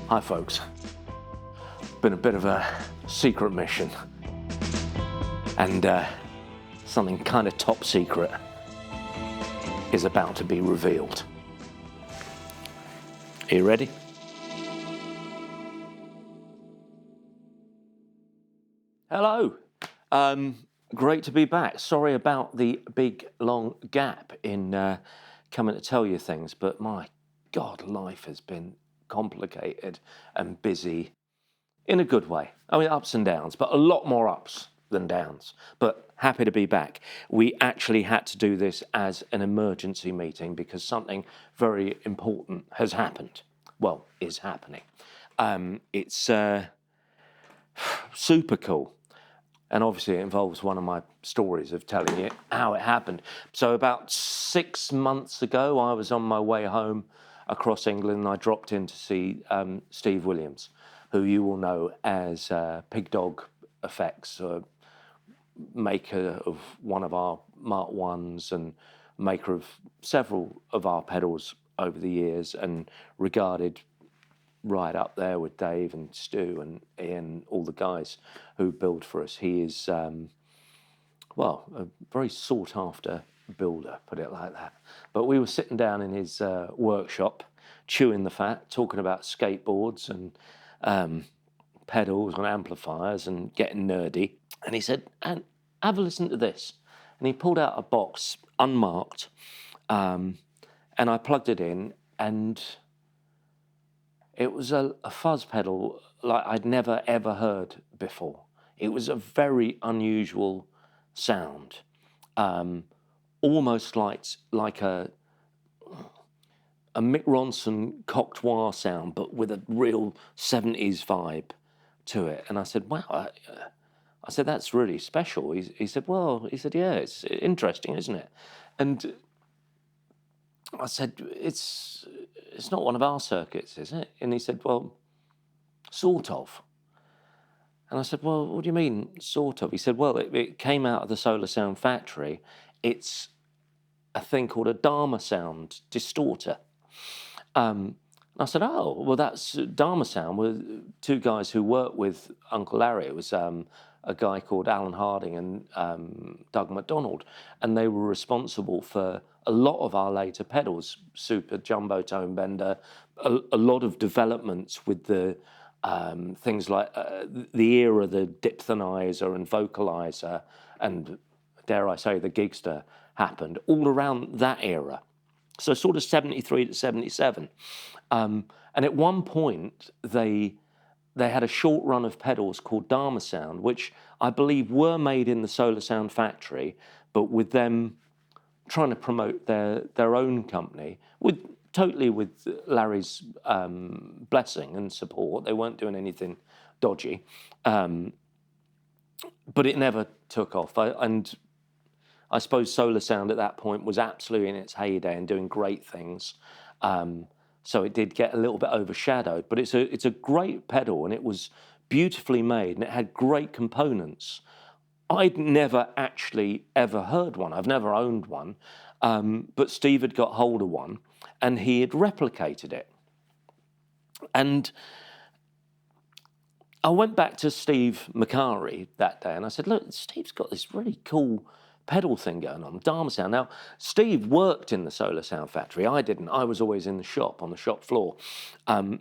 Hi folks, been a bit of a secret mission and something kind of top secret is about to be revealed. Are you ready? Hello, great to be back. Sorry about the big long gap in coming to tell you things, but my God, life has been complicated and busy in a good way. I mean, ups and downs, but a lot more ups than downs. But happy to be back. We actually had to do this as an emergency meeting because something very important has happened. Well, is happening. It's super cool. And obviously it involves one of my stories of telling you how it happened. So about 6 months ago, I was on my way home across England and I dropped in to see Steve Williams, who you will know as Pigdog effects, maker of one of our Mark 1s and maker of several of our pedals over the years and regarded right up there with Dave and Stu and Ian, all the guys who build for us. He is, well, a very sought after builder, put it like that. But we were sitting down in his workshop, chewing the fat, talking about skateboards and pedals and amplifiers and getting nerdy. And he said, and have a listen to this. And he pulled out a box, unmarked, and I plugged it in, and it was a fuzz pedal like I'd never, ever heard before. It was a very unusual sound, almost like a Mick Ronson cocteau sound, but with a real 70s vibe to it. And I said, wow, I said, that's really special. He said, yeah, it's interesting, isn't it? And I said, it's not one of our circuits, is it? And he said, well, sort of. And I said, well, what do you mean, sort of? He said, well, it came out of the Colorsound factory. It's a thing called a Colorsound Distorter. I said, oh, well, that's Colorsound. We're two guys who worked with Uncle Larry. It was a guy called Alan Harding and Doug McDonald, and they were responsible for a lot of our later pedals, Super Jumbo Tone Bender, a lot of developments with the things like the era, the Diphthonizer and Vocalizer, and dare I say the Gigster happened all around that era. So sort of 73 to 77. And at one point, they had a short run of pedals called Colorsound, which I believe were made in the Colorsound factory, but with them trying to promote their own company, totally with Larry's blessing and support. They weren't doing anything dodgy. But it never took off. And I suppose Colorsound at that point was absolutely in its heyday and doing great things. So it did get a little bit overshadowed, but it's a great pedal and it was beautifully made and it had great components. I'd never actually ever heard one. I've never owned one, but Steve had got hold of one and he had replicated it. And I went back to Steve McCary that day and I said, look, Steve's got this really cool pedal thing going on, Colorsound. Now, Steve worked in the Colorsound factory. I didn't. I was always in the shop, on the shop floor.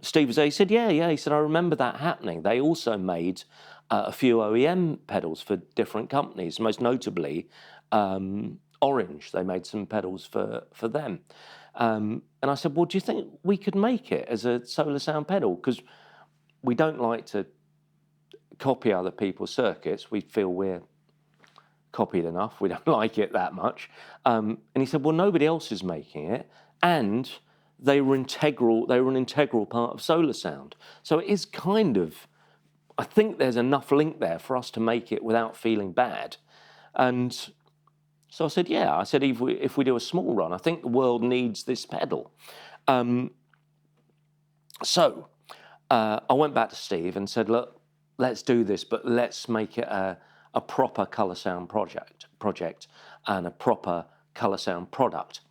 Steve was there. He said, yeah. He said, I remember that happening. They also made a few OEM pedals for different companies, most notably Orange. They made some pedals for them. And I said, well, do you think we could make it as a Colorsound pedal? Because we don't like to copy other people's circuits. We feel we're copied enough. We don't like it that much. And he said, well, nobody else is making it. And they were an integral part of Colorsound. So it is kind of, I think there's enough link there for us to make it without feeling bad. And so I said, yeah. I said, if we do a small run, I think the world needs this pedal. So I went back to Steve and said, look, let's do this, but let's make it a proper Colorsound project and a proper Colorsound product.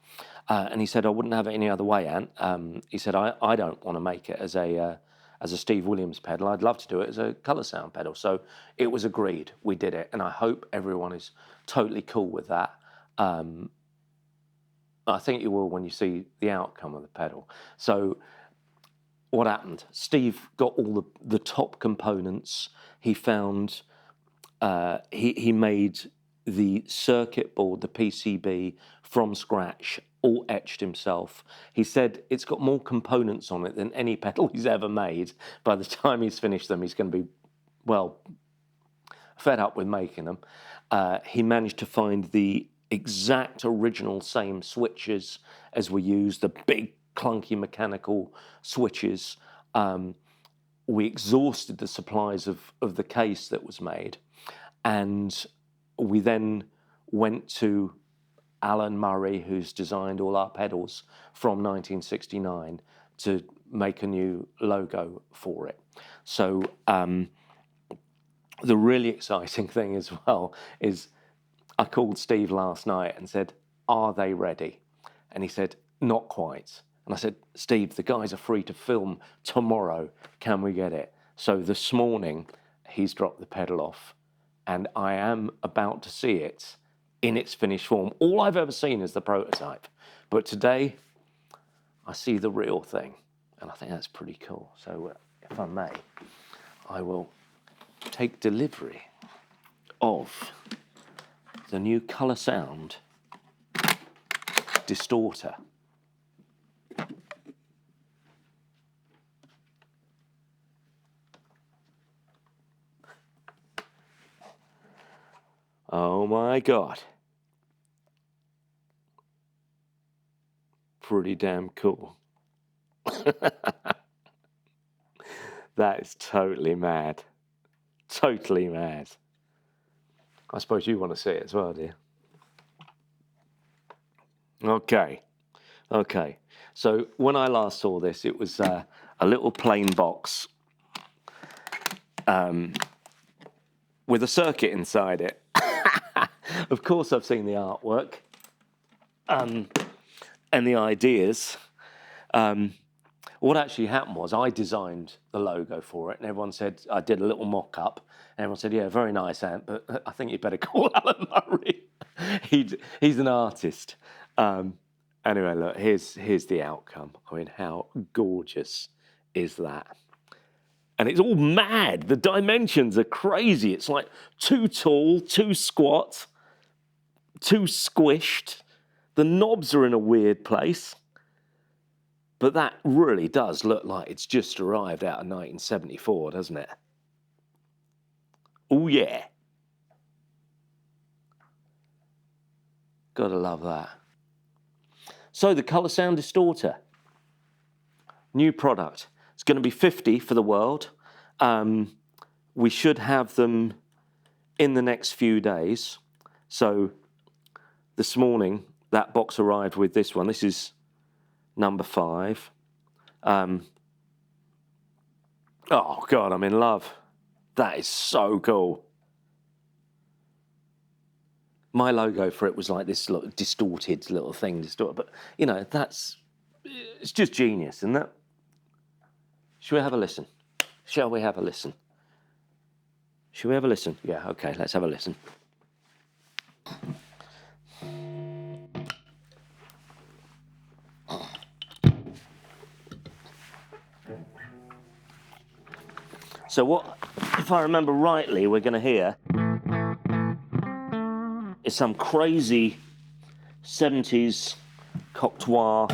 And he said, I wouldn't have it any other way, Ant. He said, I don't want to make it as a as a Steve Williams pedal, I'd love to do it as a Colorsound pedal. So it was agreed, we did it, and I hope everyone is totally cool with that. I think you will when you see the outcome of the pedal. So what happened? Steve got all the top components. He found, he made the circuit board, the PCB, from scratch, all etched himself. He said it's got more components on it than any pedal he's ever made. By the time he's finished them, he's going to be, well, fed up with making them. He managed to find the exact original same switches as we use, the big clunky mechanical switches. We exhausted the supplies of the case that was made, and we then went to Alan Murray, who's designed all our pedals from 1969, to make a new logo for it. So the really exciting thing as well is I called Steve last night and said, are they ready? And he said, not quite. And I said, Steve, the guys are free to film tomorrow. Can we get it? So this morning, he's dropped the pedal off, and I am about to see it in its finished form. All I've ever seen is the prototype. But today, I see the real thing, and I think that's pretty cool. So if I may, I will take delivery of the new Colorsound Distorter. Oh my God. Pretty damn cool. That is totally mad. Totally mad. I suppose you want to see it as well, do you? Okay. So when I last saw this, it was a little plain box with a circuit inside it. Of course, I've seen the artwork and the ideas. What actually happened was I designed the logo for it, and everyone said, I did a little mock-up, and everyone said, yeah, very nice, Ant, but I think you'd better call Alan Murray. He's an artist. Anyway, look, here's the outcome. I mean, how gorgeous is that? And it's all mad. The dimensions are crazy. It's like too tall, too squat, too squished. The knobs are in a weird place. But that really does look like it's just arrived out of 1974, doesn't it? Oh, yeah. Gotta love that. So the Colorsound Distorter, new product. It's going to be 50 for the world. We should have them in the next few days. So this morning, that box arrived with this one. This is number 5. Oh, God, I'm in love. That is so cool. My logo for it was like this little distorted little thing. But, you know, it's just genius, isn't it? Shall we have a listen? Shall we have a listen? Shall we have a listen? Yeah, okay, let's have a listen. So what, if I remember rightly, we're going to hear is some crazy 70s cocteau.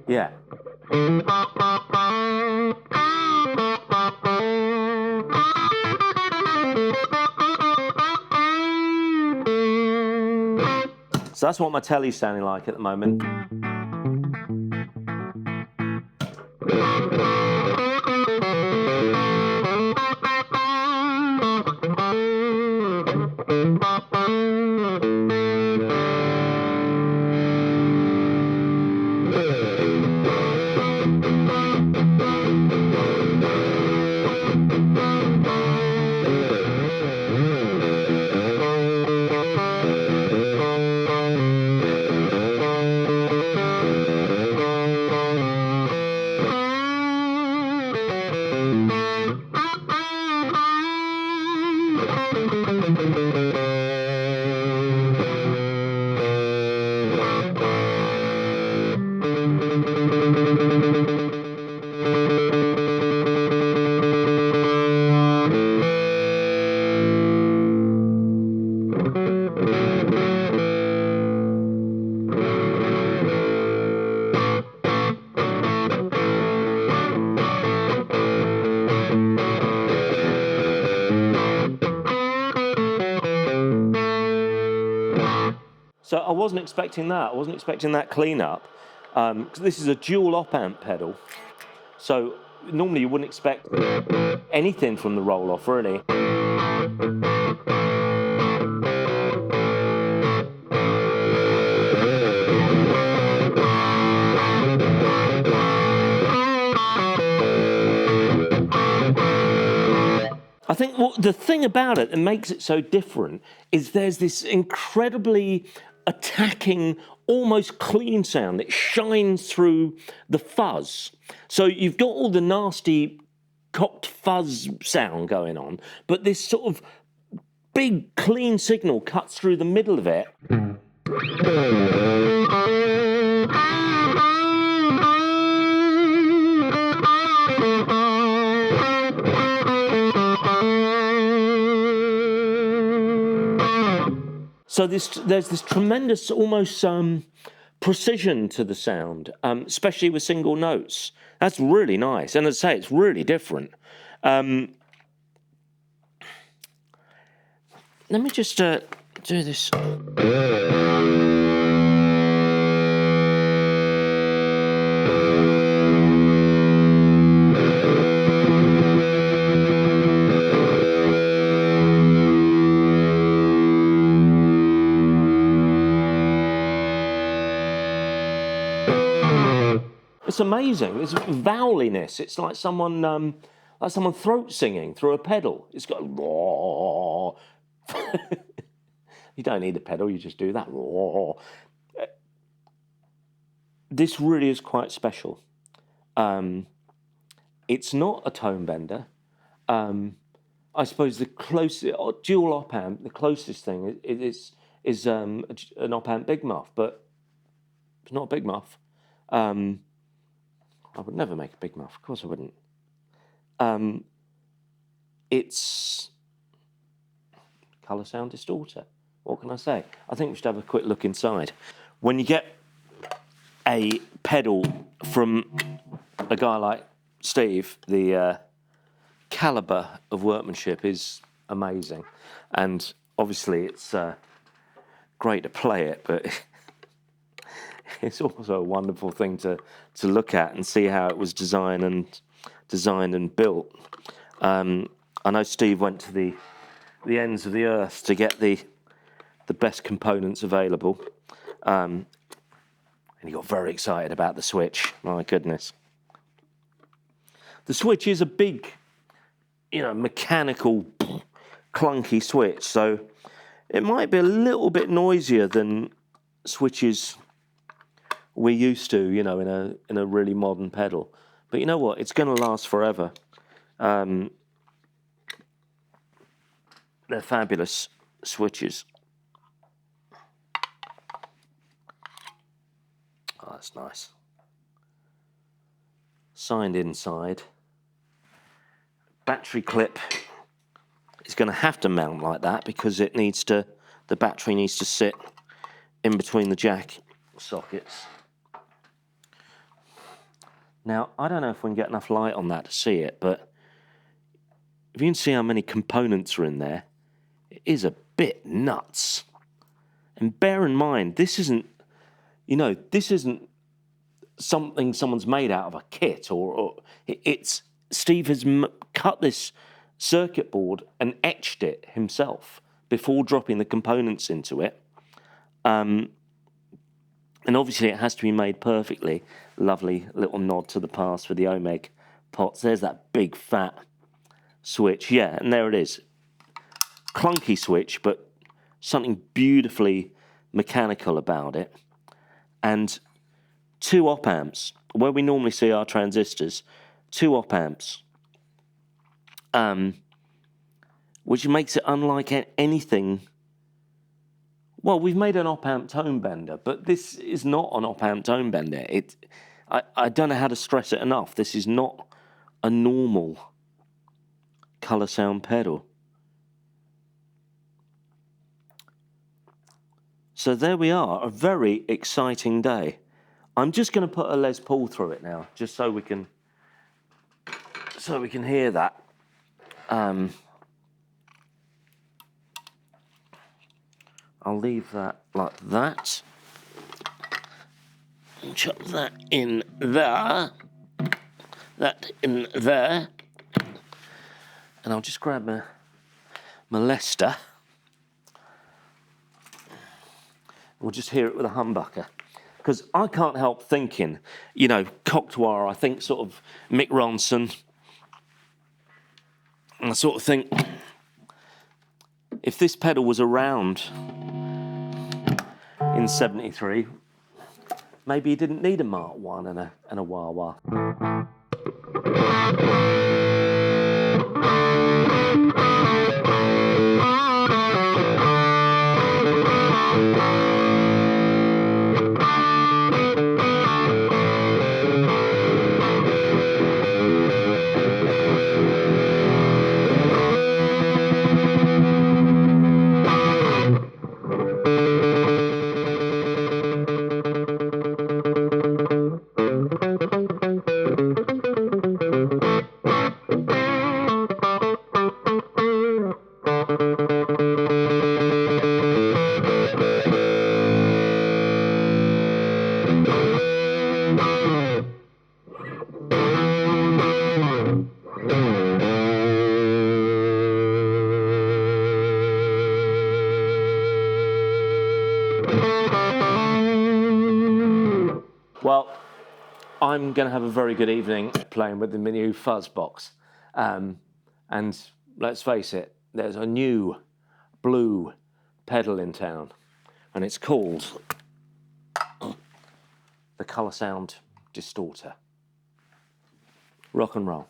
Yeah. So that's what my telly's sounding like at the moment. So I wasn't expecting that. I wasn't expecting that cleanup. 'Cause this is a dual op-amp pedal. So normally you wouldn't expect anything from the roll-off, really. I think the thing about it that makes it so different is there's this incredibly attacking, almost clean sound that shines through the fuzz. So you've got all the nasty cocked fuzz sound going on, but this sort of big clean signal cuts through the middle of it. So there's this tremendous almost precision to the sound, especially with single notes. That's really nice. And as I say, it's really different. Let me just do this. It's amazing. It's vowliness. It's like someone throat singing through a pedal. It's got raw. You don't need a pedal. You just do that raw. This really is quite special. It's not a tone bender. I suppose the closest dual op amp, the closest thing is an op amp Big Muff, but it's not a Big Muff. I would never make a Big Muff, of course I wouldn't. It's Colorsound Distorter. What can I say? I think we should have a quick look inside. When you get a pedal from a guy like Steve, the calibre of workmanship is amazing. And obviously it's great to play it, but it's also a wonderful thing to look at and see how it was designed and built. I know Steve went to the ends of the earth to get the best components available, and he got very excited about the switch. My goodness, the switch is a big, mechanical, clunky switch, so it might be a little bit noisier than switches we're used to, in a really modern pedal. But you know what? It's going to last forever. They're fabulous switches. Oh, that's nice. Signed inside. Battery clip is going to have to mount like that because the battery needs to sit in between the jack sockets. Now, I don't know if we can get enough light on that to see it, but if you can see how many components are in there, it is a bit nuts. And bear in mind, this isn't something someone's made out of a kit, or it's Steve has cut this circuit board and etched it himself before dropping the components into it. And obviously it has to be made perfectly. Lovely little nod to the past for the Omeg pots. There's that big fat switch. Yeah, and there it is. Clunky switch, but something beautifully mechanical about it. And 2 op amps, where we normally see our transistors, 2 op amps, which makes it unlike anything. Well, we've made an op-amp tone bender, but this is not an op-amp tone bender. I don't know how to stress it enough. This is not a normal Colorsound pedal. So there we are, a very exciting day. I'm just going to put a Les Paul through it now, just so we can hear that. I'll leave that like that. Chuck that in there. That in there. And I'll just grab my Lester. We'll just hear it with a humbucker. Because I can't help thinking, you know, Cocteau, I think sort of Mick Ronson. And I sort of think, if this pedal was around in 73, maybe he didn't need a Mark 1 and a wah-wah. Well, I'm going to have a very good evening playing with the new fuzz box. And let's face it, there's a new blue pedal in town, and it's called the Colorsound Distorter. Rock and roll.